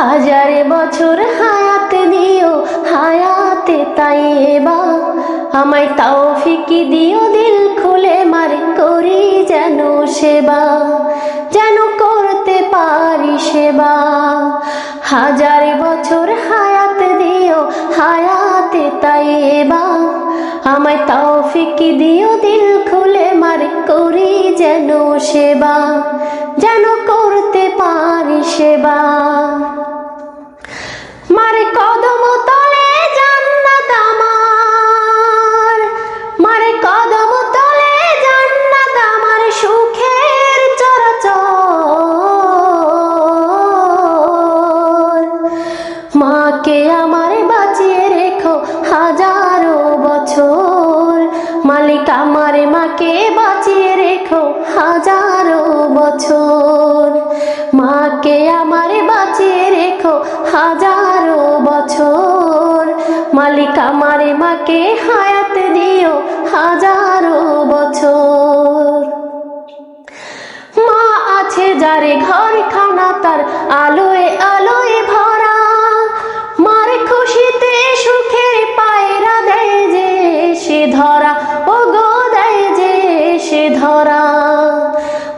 হাজারে বছর হায়াত দিও হায়াতে তাইয়েবা, আমায় তৌফিক দিও দিল খুলে মারে করি যেন সেবা, যেন করতে পারি সেবা। হাজারে বছর হায়াত দিও হায়াতে তাইয়েবা, আমায় তৌফিক দিও দিল খুলে মারে করি যেন সেবা, যেন করতে পারি সেবা। মারে কদম তলে জান্নাত আমার, মারে কদম তলে জান্নাত আমার সুখের চরাচর। মাকে আমার বাঁচিয়ে রেখো হাজারো বছর, মালিক আমার মাকে বাঁচিয়ে রেখো হাজারো বছর। মাকে আমার বাঁচিয়ে রেখো হাজারো বছর, মালিক আমার মাকে হায়াত দিও হাজারো বছর। মা আছে যারে ঘর খানা তার আলোয় আলোয় ভরা, মার খুশিতে সুখের পায়রা দেয় যে সে ধরা, ও গো দেয় যে সে ধরা।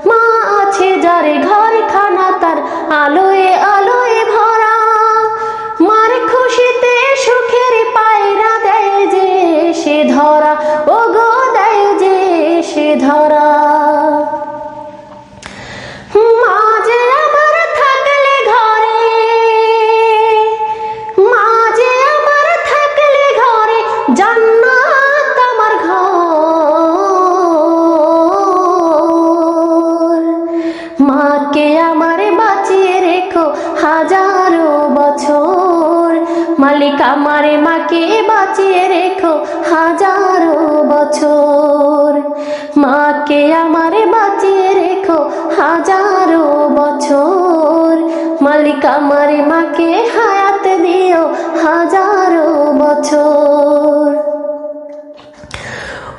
মা আছে যারে ঘর খানা তার আলোয় আলোয় ভরা, মার খুশিতে সুখের পায়রা দেয় যে সে ধরা, ও গো দেয় যে সে ধরা। মা যে আমার থাকলে ঘরে, মা যে আমার থাকলে ঘরে জান্নাত আমার ঘর। মাকে আমার বাঁচিয়ে রেখো হাজারো বছর, মালিক আমার মাকে বাঁচিয়ে রেখো হাজারো বছর। মাকে আমার বাঁচিয়ে রেখো হাজারো বছর, মালিক আমার মাকে হায়াত দিও হাজারো বছর।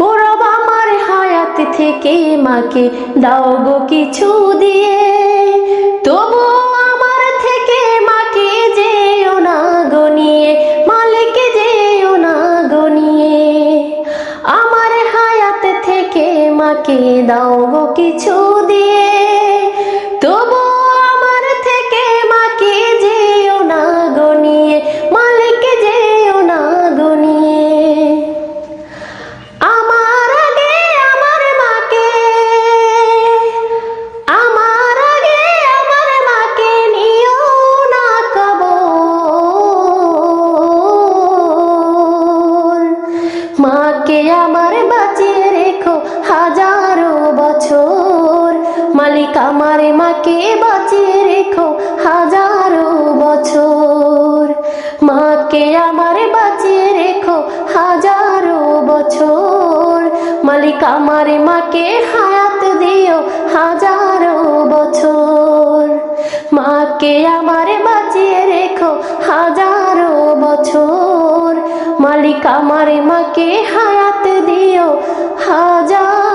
ও রব আমার হায়াত থেকে মাকে দাও গো কিছু দিয়ে, তবু আমার থেকে মাকে যেও না গনিয়ে, মালিক যেও না গনিয়ে। আমার হায়াত থেকে মাকে দাও গো কিছু দিয়ে, তবু আমার থেকে মাকে যেও না গনিয়ে, মালিক যেও না গনিয়ে। আমার আগে আমার মাকে, আমার আগে আমার মাকে নিও না কবর। মাকে আমার বাঁচিয়ে রেখো হাজারো বছর, মালিক আমার মাকে বাঁচিয়ে রেখো হাজারো বছর। মাকে আমার বাঁচিয়ে রেখো হাজারো বছর, মালিক আমার মাকে হায়াত দিও হাজারো বছর। মাকে আমার বাঁচিয়ে রেখো হাজারো বছর, মালিক আমার মাকে হায়াত দিও হাজার